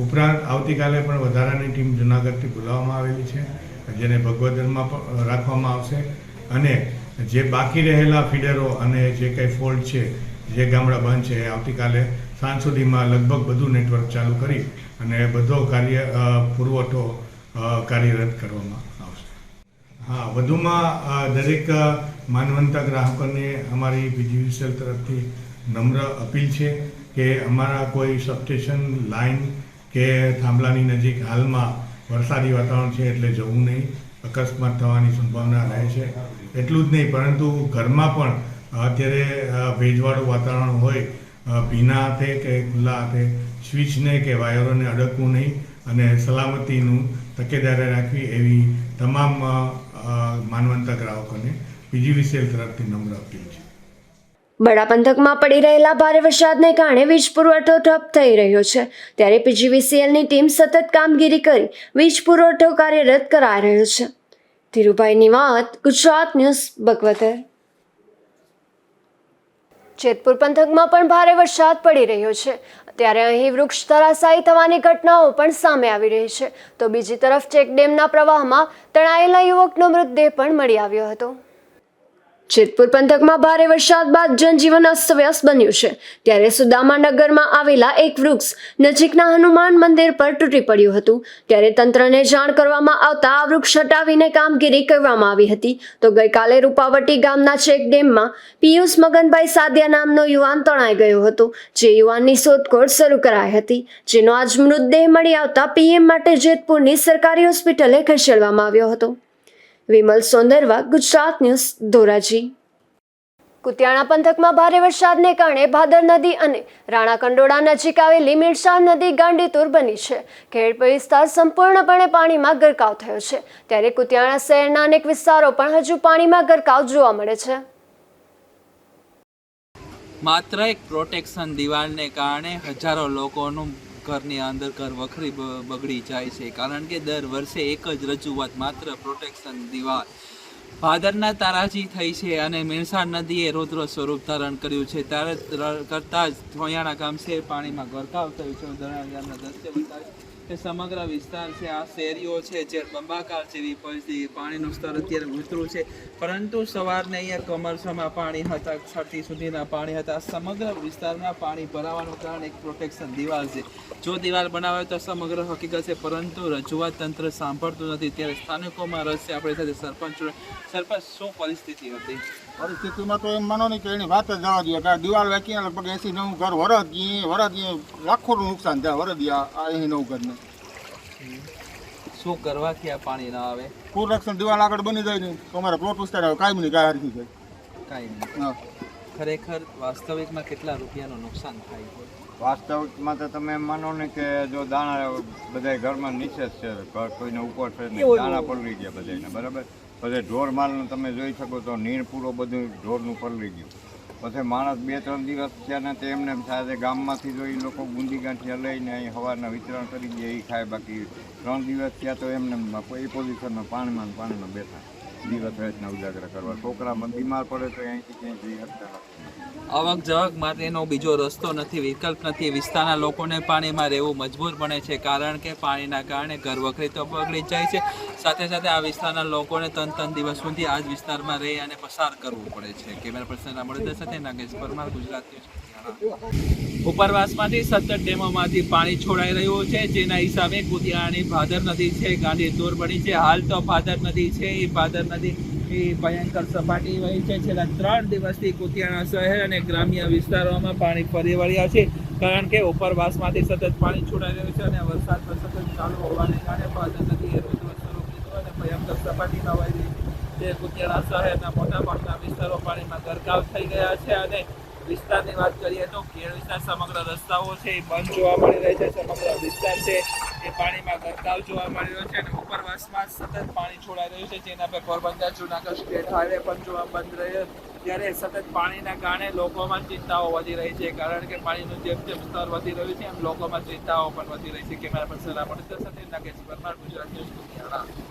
ઉપરાંત આવતીકાલે પણ વધારાની ટીમ જૂનાગઢથી બોલાવવામાં આવેલી છે, જેને ભગવદરમાં પણ રાખવામાં આવશે અને જે બાકી રહેલા ફીડરો અને જે કંઈ ફોલ્ટ છે, જે ગામડા બંધ છે, આવતીકાલે સાંજ સુધીમાં લગભગ બધું નેટવર્ક ચાલુ કરી અને બધો પુરવઠો કાર્યરત કરવામાં આવશે. હા, વધુમાં દરેક માનવંતા ગ્રાહકોને અમારી બીજીવીસીએલ તરફથી નમ્ર અપીલ છે કે અમારા કોઈ સબસ્ટેશન, લાઇન કે થાંભલાની નજીક હાલમાં વરસાદી વાતાવરણ છે એટલે જવું નહીં, અકસ્માત થવાની સંભાવના રહે છે. એટલું જ નહીં, પરંતુ ઘરમાં પણ અત્યારે ભેજવાળું વાતાવરણ હોય, ભીના હાથે કે ખુલ્લા હાથે સ્વિચને કે વાયરોને અડકવું નહીં અને સલામતીનું તકેદારી રાખવી એવી તમામ માનવંતા ગ્રાહકોને બીજીવીસીએલ તરફથી નમ્ર અપીલ છે. બડા પંથકમાં પડી રહેલા ભારે વરસાદને કારણે વીજ પુરવઠો ઠપ થઈ રહ્યો છે, ત્યારે પીજીવીસીએલની ટીમ સતત કામગીરી કરી વીજ પુરવઠો કાર્યરત કરાઈ રહ્યો છે. ધીરુભાઈની વાત, ગુજરાત ન્યૂઝ, બકવતર. જેતપુર પંથકમાં પણ ભારે વરસાદ પડી રહ્યો છે, ત્યારે અહીં વૃક્ષ ધરાશાયી થવાની ઘટનાઓ પણ સામે આવી રહી છે, તો બીજી તરફ ચેકડેમના પ્રવાહમાં તણાયેલા યુવકનો મૃતદેહ પણ મળી આવ્યો હતો. જેતપુર પંથકમાં ભારે વરસાદ બાદ જનજીવન અસ્તવ્યસ્ત બન્યું છે, ત્યારે સુદામાનગરમાં આવેલા એક વૃક્ષ નજીકના હનુમાન મંદિર પર તૂટી પડ્યું હતું, ત્યારે તંત્રને જાણ કરવામાં આવતા આ વૃક્ષ હટાવીને કામગીરી કરવામાં આવી હતી. તો ગઈકાલે રૂપાવટી ગામના ચેકડેમમાં પિયુષ મગનભાઈ સાદિયા નામનો યુવાન તણાઈ ગયો હતો, જે યુવાનની શોધખોળ શરૂ કરાઈ હતી, જેનો આજ મૃતદેહ મળી આવતા પીએમ માટે જેતપુરની સરકારી હોસ્પિટલે ખસેડવામાં આવ્યો હતો. વિમલ સોંદરવા, ગુજરાત ન્યૂઝ, ધોરાજી. કુતિયાણા પંથકમાં ભારે વરસાદને કારણે ભાદર નદી અને રાણાકંડોળા નજીક આવેલી મીરસાર નદી ગાંડીતુર બની છે. ખેડ વિસ્તાર સંપૂર્ણપણે પાણીમાં ગરકાવ થયો છે, ત્યારે કુતિયાણા શહેરના અનેક વિસ્તારો પણ હજુ પાણીમાં ગરકાવ જોવા મળે છે. માત્ર એક પ્રોટેક્શન દિવાલને કારણે હજારો લોકોનું ઘરની અંદર ઘર વખરી બગડી જાય છે, કારણ કે દર વર્ષે એક જ રજૂઆત, માત્ર પ્રોટેક્શન દિવાલ. ભાદરના તારાજી થઈ છે અને મીરસાર નદીએ રૌદ્ર સ્વરૂપ ધારણ કર્યું છે, ત્યારે કરતાં જ ધોયાણા ગામ છે પાણીમાં ગરકાવ થયું છે. ધોયાણા ગામના દ્રશ્ય બતાવે કે સમગ્ર વિસ્તાર છે, આ શેરીઓ છે જે બંબાકાર જેવી પરિસ્થિતિ, પાણીનું સ્તર અત્યારે ઉતરું છે, પરંતુ સવારને અહીંયા કમરસમાં પાણી હતા, છઠ્ઠી સુધીના પાણી હતા. સમગ્ર વિસ્તારમાં પાણી ભરાવાનું કારણ એક પ્રોટેક્શન દિવાલ છે. જો દિવાલ બનાવે તો સમગ્ર હકીકત છે, પરંતુ રજૂઆત તંત્ર સાંભળતું નથી, ત્યારે સ્થાનિકોમાં રસ છે. આપણી સાથે સરપંચ, શું પરિસ્થિતિ હતી? પરિસ્થિતિમાં તો એમ માનો નહીં કે એની વાત જ જવા દઈએ કે દિવાલ વાંકીને લગભગ 80-90 ઘર વરદ લાખોનું નુકસાન થાય. વરદિયા આ 80-90 ઘરને શું કરવાથી આ પાણી ના આવે? પ્રોટેક્શન દિવાલ આગળ બની જાય ને તો અમારા પ્લોટ વિસ્તાર આવે કાંઈ નહીં, કાંઈ હરખી જાય. કાંઈ નહીં. ખરેખર વાસ્તવિકમાં કેટલા રૂપિયાનું નુકસાન થાય છે? વાસ્તવિકમાં તો તમે માનો ને કે જો દાણા બધા ઘરમાં નીચે જ છે, ઘર કોઈને ઉપર છે ને દાણા પલળી ગયા બધાને, બરાબર. પછી ઢોર માલનું તમે જોઈ શકો તો નીણ પૂરો બધું ઢોરનું પલળી ગયું. પછી માણસ 2-3 દિવસ થયા ને તે એમને થાય છે ગામમાંથી જો એ લોકો બુંદી ગાંઠિયા લઈને અહીં સવારના વિતરણ કરી દે એ ખાય, બાકી 3 દિવસ થયા તો એમને કોઈ પોઝિશનમાં પાણીમાં બેઠા દિવસ રાતના ઉજાગરા કરવા. છોકરામાં બીમાર પડે તો અહીંથી ક્યાંય જઈ શકતા નથી. આવક જવક માટેનો બીજો રસ્તો નથી, વિકલ્પ નથી. વિસ્તારના લોકોને પાણીમાં રહેવું મજબૂર બને છે, કારણ કે પાણીના કારણે ઘર વખરી તો બગડી જાય છે, સાથે સાથે આ વિસ્તારના લોકોને 3 દિવસ સુધી આ જ વિસ્તારમાં રહી અને પસાર કરવું પડે છે. કેમેરા પર્સન અમૃત સાથે નાગેશ પરમાર, ગુજરાત ન્યૂઝ. ઉપરવાસમાંથી સતત ડેમોમાંથી પાણી છોડાઈ રહ્યું છે, જેના હિસાબે કુતિયાણાની ભાદર નદી છે ગાંડીતુર બની છે. હાલ તો ભાદર નદી છે, એ ભાદર નદી ભયંકર સપાટી વહી છે. છેલ્લા 3 દિવસથી કુતિયાણા શહેર અને ગ્રામ્ય વિસ્તારોમાં પાણી ફરી વળ્યા છે, કારણ કે ઉપરવાસમાંથી સતત પાણી છોડાઈ રહ્યું છે અને વરસાદ પણ સતત ચાલુ હોવાને કારણે ભાદર નદીએ રૌદ્ર સ્વરૂપ લીધું અને ભયંકર સપાટીમાં વહી રહી છે. તે કુતિયાણા શહેરના મોટાભાગના વિસ્તારો પાણીમાં ગરકાવ થઈ ગયા છે. અને વિસ્તારની વાત કરીએ તો ખેડ વિસ્તાર સમગ્ર રસ્તાઓ છે એ બંધ જોવા મળી રહે છે, સમગ્ર વિસ્તાર છે એ પાણીમાં ગરકાવ જોવા મળી રહ્યો છે અને ઉપરવાસમાં સતત પાણી છોડાઈ રહ્યું છે, જેના પર પોરબંદર જુનાગઢ સ્ટેટ હાઈવે પણ જોવા બંધ રહ્યો. ત્યારે સતત પાણીના કારણે લોકોમાં ચિંતાઓ વધી રહી છે, કારણ કે પાણીનું જેમ સ્તર વધી રહ્યું છે એમ લોકોમાં ચિંતાઓ પણ વધી રહી છે. કેમેરા પર્સન અમૃત સાથે નાગેશ પરમાર, ગુજરાત ન્યૂઝ, કુતિયાણા.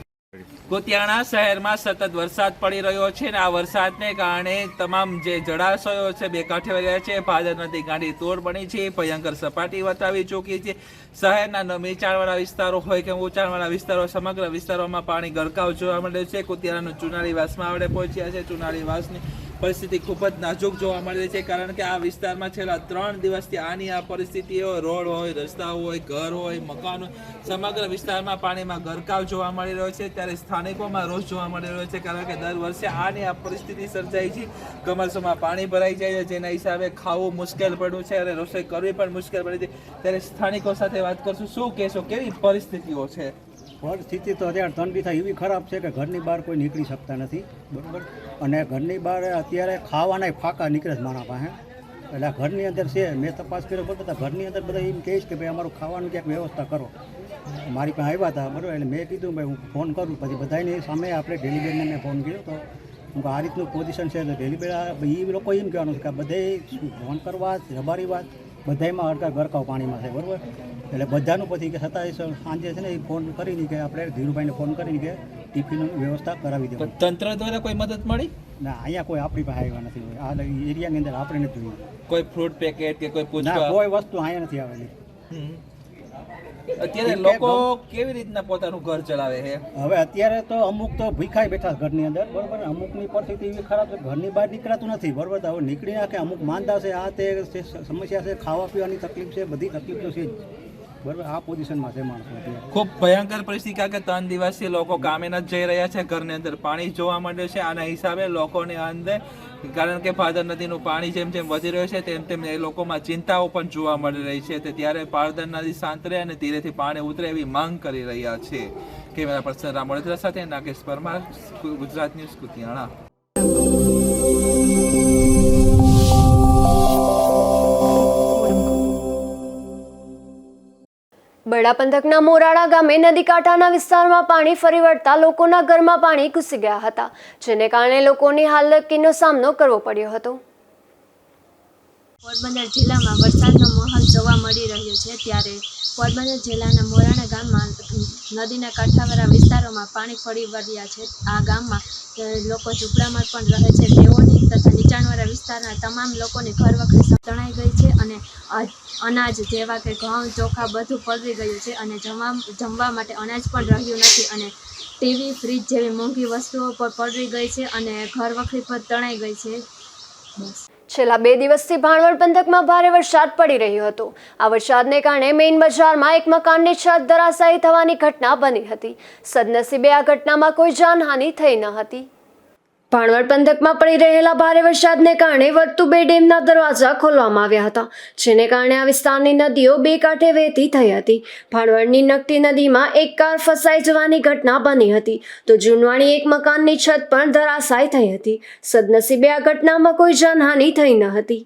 કુતિયાણા શહેરમાં સતત વરસાદ પડી રહ્યો છે અને આ વરસાદને કારણે તમામ જે જળાશયો છે બે કાંઠે વળ્યા છે. ભાદર નદી ગાંડીતુર બની છે, ભયંકર સપાટી વટાવી ચૂકી છે. શહેરના નીચાણવાળા વિસ્તારો હોય કે ઊંચાણવાળા વિસ્તારો, સમગ્ર વિસ્તારોમાં પાણી ગરકાવ જોવા મળે છે. કુતિયાણાનું ચુનાળી વાસમાં આપણે પહોંચ્યા છે. ચુનાળી વાસની પરિસ્થિતિ ખૂબ જ નાજુક જોવા મળી રહી છે, કારણ કે આ વિસ્તારમાં છેલ્લા 3 દિવસથી આની આ પરિસ્થિતિઓ, રોડ હોય, રસ્તાઓ હોય, ઘર હોય, મકાન હોય, સમગ્ર વિસ્તારમાં પાણીમાં ગરકાવ જોવા મળી રહ્યો છે. ત્યારે સ્થાનિકોમાં રોષ જોવા મળી રહ્યો છે, કારણ કે દર વર્ષે આની આ પરિસ્થિતિ સર્જાય છે, કમરસોમાં પાણી ભરાઈ જાય છે, જેના હિસાબે ખાવું મુશ્કેલ પડ્યું છે અને રસોઈ કરવી પણ મુશ્કેલ પડી છે. ત્યારે સ્થાનિકો સાથે વાત કરશું, શું કહેશો, કેવી પરિસ્થિતિઓ છે? પરિસ્થિતિ તો અત્યારે 3 દિવસ એવી ખરાબ છે કે ઘરની બહાર કોઈ નીકળી શકતા નથી, બરાબર. અને ઘરની બહાર અત્યારે ખાવાના ફાંકા નીકળે છે મારા પાસે, એટલે ઘરની અંદર છે. મેં તપાસ કર્યો, બરાબર. ઘરની અંદર બધા એમ કહે છે કે ભાઈ અમારું ખાવાનું ક્યાંક વ્યવસ્થા કરો. મારી પાસે આવ્યા હતા, બરાબર. એટલે મેં કીધું ભાઈ હું ફોન કરું. પછી બધાની સામે આપણે ડેલીગેટને મેં ફોન કર્યો તો આ રીતનું પોઝિશન છે તો ડેલી બેડા એ લોકો એમ કહેવાનું છે કે બધે ફોન કરવા રબારી વાત બધામાં ગરકાવ પાણીમાં છે બરાબર. એટલે બધાનું પછી કે છતાં સાંજે છે ને એ ફોન કરીને કે આપણે ધીરુભાઈને ફોન કરીને કે ટિફિનની વ્યવસ્થા કરાવી દે. તંત્ર દ્વારા કોઈ મદદ મળી? ના, અહીંયા કોઈ આપણી પાસે આવ્યા નથી. આ એરિયાની અંદર આપણે નથી જોયું કોઈ ફ્રૂટ પેકેટ કે કોઈ ના, પૂછવા? કોઈ વસ્તુ અહીંયા નથી આવેલી. અત્યારે લોકો કેવી રીતના પોતાનું ઘર ચલાવે છે? હવે અત્યારે તો અમુક તો ભીખાઈ બેઠા ઘરની અંદર બરોબર. અમુકની પરિસ્થિતિ એવી ખરાબ છે ઘરની બહાર નીકળાતું નથી બરોબર. તો હવે નીકળી નાખે અમુક માંદા છે, આ તે સમસ્યા છે, ખાવા પીવાની તકલીફ છે, બધી તકલીફ તો છે જ બરોબર. આ પોઝિશનમાં છે માણસો અત્યારે. ખૂબ ભયંકર પરિસ્થિતિ, કારણ કે 3 દિવસથી લોકો કામે ન જઈ રહ્યા છે, ઘરની અંદર પાણી જોવા મળ્યું છે. આના હિસાબે લોકોની અંદર, કારણ કે પારદર નદીનું પાણી જેમ જેમ વધી રહ્યું છે તેમ તેમ એ લોકોમાં ચિંતાઓ પણ જોવા મળી રહી છે. ત્યારે પારદર નદી શાંત રહે અને ધીરેથી પાણી ઉતરે એવી માંગ કરી રહ્યા છે. કેમેરા પર્સન રામ વડોદરા સાથે નાગેશ પરમાર, ગુજરાત ન્યૂઝ, કુતિયાણા. બરડા પંથકના મોરાળા ગામે નદી કાંઠાના વિસ્તારમાં પાણી ફરી વળતા લોકોના ઘરમાં પાણી ઘૂસી ગયા હતા, જેને કારણે લોકોની હાલાકીનો સામનો કરવો પડ્યો હતો. પોરબંદર જિલ્લામાં વરસાદનો માહોલ જોવા મળી રહ્યો છે. ત્યારે પોરબંદર જિલ્લાના મોરાળા ગામમાં નદીના કાંઠાવાળા વિસ્તારોમાં પાણી ફરી વળ્યા છે. આ ગામમાં લોકો ઝૂંપડામાં પણ રહે છે. તેઓની તથા નીચાણવાળા વિસ્તારના તમામ લોકોની ઘર વખરી તણાઈ ગઈ છે અને અનાજ જેવા કે ઘઉં ચોખા બધું પલળી ગયું છે અને જમવા માટે અનાજ પણ રહ્યું નથી અને ટીવી ફ્રીજ જેવી મોંઘી વસ્તુઓ પર પલળી ગઈ છે અને ઘર વખરી પર તણાઈ ગઈ છે. છેલ્લા 2 દિવસથી ભાણવડ પંથકમાં ભારે વરસાદ પડી રહ્યો હતો. આ વરસાદને કારણે મેઇન બજારમાં એક મકાનની છત ધરાશાયી થવાની ઘટના બની હતી. સદનસીબે આ ઘટનામાં કોઈ જાનહાનિ થઈ ન હતી. ભાણવડ પંથકમાં પડી રહેલા ભારે વરસાદને કારણે વર્તુબે ડેમના દરવાજા ખોલવામાં આવ્યા હતા, જેને કારણે આ વિસ્તારની નદીઓ બે કાંઠે વહેતી થઈ હતી. ભાણવડની નકટી નદીમાં એક કાર ફસાઈ જવાની ઘટના બની હતી, તો જૂનવાણી એક મકાનની છત પણ ધરાશાયી થઈ હતી. સદનસીબે આ ઘટનામાં કોઈ જાનહાનિ થઈ ન હતી.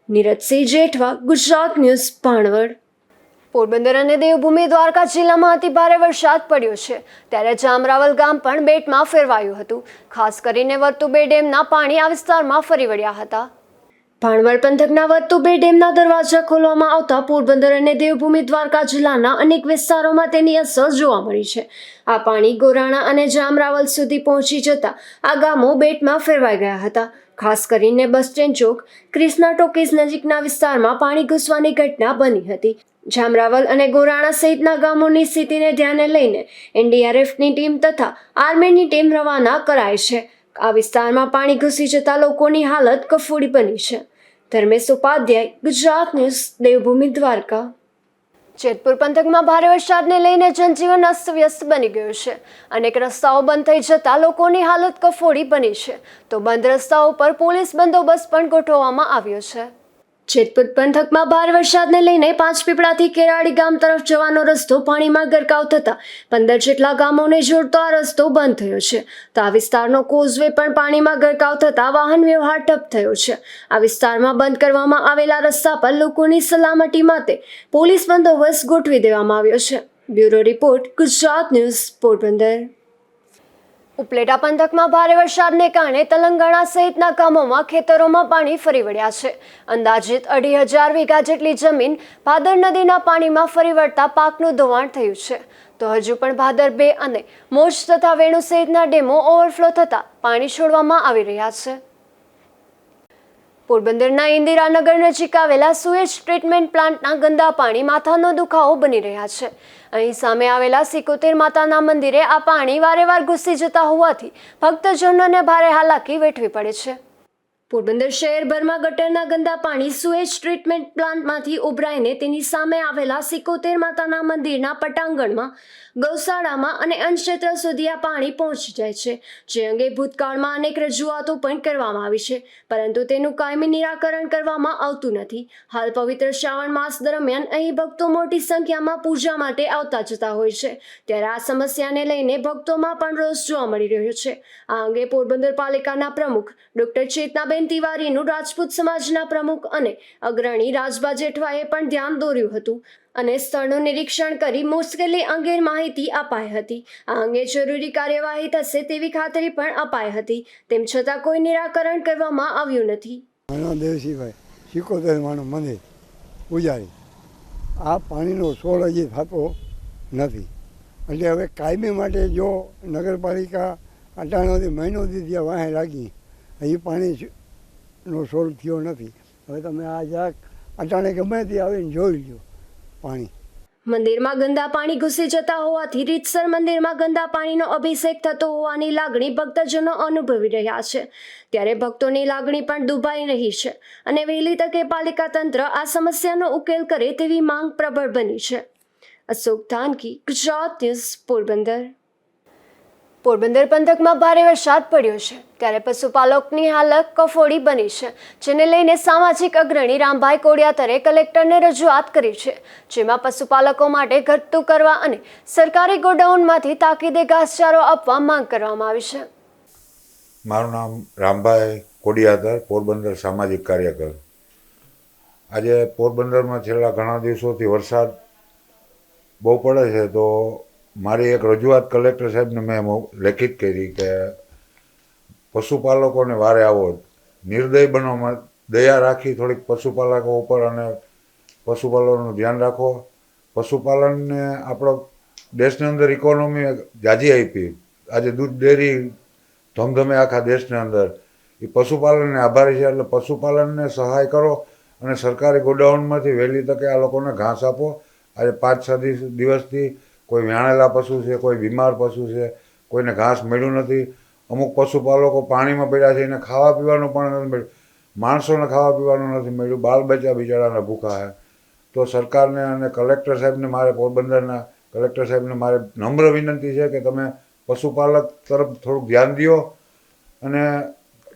નીરજસિંહ જેઠવા, ગુજરાત ન્યૂઝ, ભાણવડ. પોરબંદર અને દેવભૂમિ દ્વારકા જિલ્લામાં અતિ ભારે વરસાદ પડ્યો છે, ત્યારે જામરાવલ ગામ પણ બેટમાં ફેરવાયું હતું. ખાસ કરીને વર્તુબે ડેમના પાણી આ વિસ્તારમાં ફરી વળ્યા હતા. ભાણવડ પંથકના વર્તુબે ડેમના દરવાજા ખોલવામાં આવતા પોરબંદર અને દેવભૂમિ દ્વારકા જિલ્લાના અનેક વિસ્તારોમાં તેની અસર જોવા મળી છે. આ પાણી ગોરાણા અને જામરાવલ સુધી પહોંચી જતા આ ગામો બેટમાં ફેરવાઈ ગયા હતા. ખાસ કરીને બસ સ્ટેન્ડ ચોક, ક્રિષ્ના ટોકીઝ નજીકના વિસ્તારમાં પાણી ઘૂસવાની ઘટના બની હતી. જામરાવલ અને ગોરાણા સહિતના ગામોની સ્થિતિને ધ્યાને લઈને એનડીઆરએફની ટીમ તથા આર્મીની ટીમ રવાના કરાઈ છે. આ વિસ્તારમાં પાણી ઘૂસી જતા લોકોની હાલત કફોડી બની છે. ધર્મેશ ઉપાધ્યાય, ગુજરાત ન્યૂઝ, દેવભૂમિ દ્વારકા. જેતપુર પંથકમાં ભારે વરસાદને લઈને જનજીવન અસ્તવ્યસ્ત બની ગયું છે. અનેક રસ્તાઓ બંધ થઈ જતા લોકોની હાલત કફોડી બની છે, તો બંધ રસ્તાઓ પર પોલીસ બંદોબસ્ત પણ ગોઠવવામાં આવ્યો છે. જેતપુર પંથકમાં ભારે વરસાદને લઈને પાંચપીપળાથી કેરાળી ગામ તરફ જવાનો રસ્તો પાણીમાં ગરકાવ થતા 15 જેટલા ગામોને જોડતો આ રસ્તો બંધ થયો છે. તો આ વિસ્તારનો કોઝવે પણ પાણીમાં ગરકાવ થતા વાહન વ્યવહાર ઠપ થયો છે. આ વિસ્તારમાં બંધ કરવામાં આવેલા રસ્તા પર લોકોની સલામતી માટે પોલીસ બંદોબસ્ત ગોઠવી દેવામાં આવ્યો છે. Bureau report, Gujarat news, Porbandar. Upleta પંથકમાં ભારે વરસાદને કારણે તેલંગાણા સહિતના ગામોમાં ખેતરોમાં પાણી ફરી વળ્યા છે. અંદાજિત 2,500 વીઘા જેટલી જમીન ભાદર નદીના પાણીમાં ફરી વળતા પાકનું ધોવાણ થયું છે. તો હજુ પણ ભાદર 2 અને મોજ તથા વેણુ સહિતના ડેમો ઓવરફ્લો થતા પાણી છોડવામાં આવી રહ્યા છે. પોરબંદરના ઇન્દિરાનગર નજીક આવેલા સુએજ ટ્રીટમેન્ટ પ્લાન્ટના ગંદા પાણી માથાનો દુખાવો બની રહ્યા છે. અહીં સામે આવેલા સિકોતેર માતાના મંદિરે આ પાણી વારેવાર ઘૂસી જતા હોવાથી ભક્તજનોને ભારે હાલાકી વેઠવી પડે છે. પોરબંદર શહેરભરમાં ગટરના ગંદા પાણી સુએજ ટ્રીટમેન્ટ પ્લાન્ટમાંથી ઉભરાઈને તેની સામે આવેલા સિકોતેર માતાના મંદિરના પટાંગણમાં, ગૌશાળામાં અને અન્નક્ષેત્ર સુધી આ પાણી પહોંચી જાય છે. જે અંગે ભૂતકાળમાં અનેક રજૂઆતો પણ કરવામાં આવી છે, પરંતુ તેનું કાયમી નિરાકરણ કરવામાં આવતું નથી. હાલ પવિત્ર શ્રાવણ માસ દરમિયાન અહીં ભક્તો મોટી સંખ્યામાં પૂજા માટે આવતા જતા હોય છે, ત્યારે આ સમસ્યાને લઈને ભક્તોમાં પણ રોષ જોવા મળી રહ્યો છે. આ અંગે પોરબંદર પાલિકાના પ્રમુખ ડોક્ટર ચેતનાબેન નીમાબેન તિવારીનું રાજપૂત સમાજના પ્રમુખ અને અગ્રણી રાજબા જેઠવાએ પણ ધ્યાન દોર્યું હતું અને સ્થળનું નિરીક્ષણ કરી મુશ્કેલી અંગે માહિતી અપાઈ હતી. આ અંગે જરૂરી કાર્યવાહી થશે તેવી ખાતરી પણ અપાઈ હતી. તેમ છતાં કોઈ નિરાકરણ કરવામાં આવ્યું નથી. દેવસિંહભાઈ સિકોતેર માનું મંદિર પૂજારી, આ પાણીનો સોળ હજી થતો નથી. એટલે હવે કાયમી માટે જો નગરપાલિકા અટાણાથી મહિનોથી ત્યાં વાહે લાગી, હજી પાણીનો સોળ થયો નથી. હવે તમે આ જરાક અટાણે ગમે તે આવીને જોઈ લો પાણી. મંદિરમાં ગંદા પાણી ઘૂસી જતા હોવાથી રીતસર મંદિરમાં ગંદા પાણીનો અભિષેક થતો હોવાની લાગણી ભક્તજનો અનુભવી રહ્યા છે. ત્યારે ભક્તોની લાગણી પણ દુભાઈ રહી છે અને વહેલી તકે પાલિકા તંત્ર આ સમસ્યાનો ઉકેલ કરે તેવી માંગ પ્રબળ બની છે. અશોક ધાનકી, ગુજરાત ન્યૂઝ, પોરબંદર. પોરબંદર પંથકમાં ભારે વરસાદ પડ્યો છે ત્યારે પશુપાલકની હાલત કફોડી બની છે, જેને લઈને સામાજિક અગ્રણી રામભાઈ કોડિયાતરે કલેક્ટરને રજૂઆત કરી છે, જેમાં પશુપાલકો માટે ઘટતું કરવા અને સરકારી ગોડાઉનમાંથી તાકીદે ઘાસચારો આપવા માંગ કરવામાં આવી છે. મારું નામ રામભાઈ કોડિયાતર, પોરબંદર સામાજિક કાર્યકર. આજે પોરબંદરમાં છેલ્લા ઘણા દિવસોથી વરસાદ બહુ પડે છે, તો મારી એક રજૂઆત કલેક્ટર સાહેબને મેં લેખિત કરી કે પશુપાલકોને વારે આવો, નિર્દય બનવામાં દયા રાખી થોડીક પશુપાલકો ઉપર અને પશુપાલકોનું ધ્યાન રાખો. પશુપાલનને આપણો દેશની અંદર ઇકોનોમી જાજી આપી, આજે દૂધ ડેરી ધમધમે આખા દેશની અંદર, એ પશુપાલનને આભારી છે. એટલે પશુપાલનને સહાય કરો અને સરકારી ગોડાઉનમાંથી વહેલી તકે આ લોકોને ઘાસ આપો. આજે 5-6 દિવસથી કોઈ વ્યાણેલા પશુ છે, કોઈ બીમાર પશુ છે, કોઈને ઘાસ મળ્યું નથી. અમુક પશુપાલકો પાણીમાં પડ્યા છે, એને ખાવા પીવાનું પણ નથી મળ્યું, માણસોને ખાવા પીવાનું નથી મળ્યું, બાલ બચ્ચા બિચારાના ભૂખા છે. તો સરકારને અને કલેક્ટર સાહેબને મારે, પોરબંદરના કલેક્ટર સાહેબને મારે નમ્ર વિનંતી છે કે તમે પશુપાલક તરફ થોડુંક ધ્યાન દો અને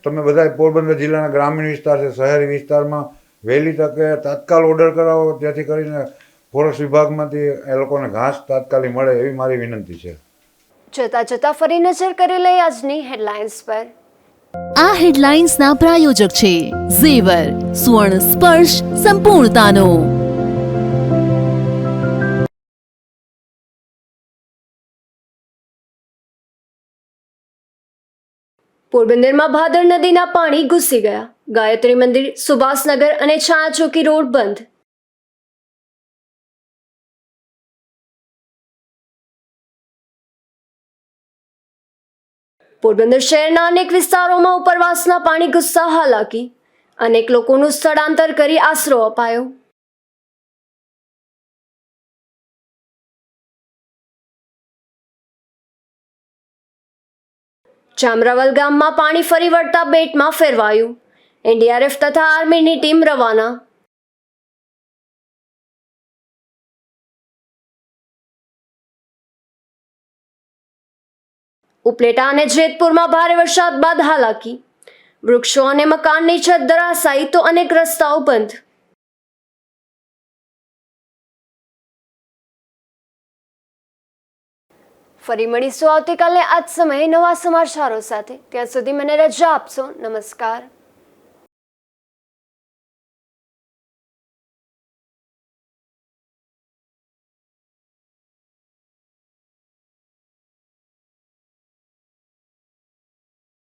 તમે બધા પોરબંદર જિલ્લાના ગ્રામીણ વિસ્તાર છે, શહેરી વિસ્તારમાં વહેલી તકે તાત્કાલ ઓર્ડર કરાવો, જેથી કરીને ફોરેસ્ટ વિભાગમાંથી એ લોકોને ઘાસ તાત્કાલિક મળે એવી મારી વિનંતી છે. જતા ફરી નજર કરી લઈ આજની હેડલાઇન્સ પર. આ હેડલાઇન્સના પ્રાયોજક છે ઝેવર, સુવર્ણ સ્પર્શ સંપૂર્ણતાનો. પોરબંદરમાં ભાદર નદીના પાણી ઘૂસી ગયા. ગાયત્રી મંદિર, સુભાષનગર અને છાયા ચોકી રોડ બંધ. પોરબંદર શહેરના અનેક વિસ્તારોમાં ઉપરવાસના પાણી ઘૂસતા હાલાકી. અનેક લોકોનું સ્થળાંતર કરી આશરો અપાયો. જામરાવલ ગામમાં પાણી ફરી વળતા બેટમાં ફેરવાયું. એનડીઆરએફ તથા આર્મીની ટીમ રવાના. ઉપલેટા અને જેતપુરમાં ભારે વરસાદ બાદ હાલાકી. વૃક્ષો અને મકાનની છત ધરાશાયી તો અનેક રસ્તાઓ બંધ. ફરી મળીશું આવતીકાલે આ જ સમયે નવા સમાચારો સાથે. ત્યાં સુધી મને રજા આપશો. નમસ્કાર.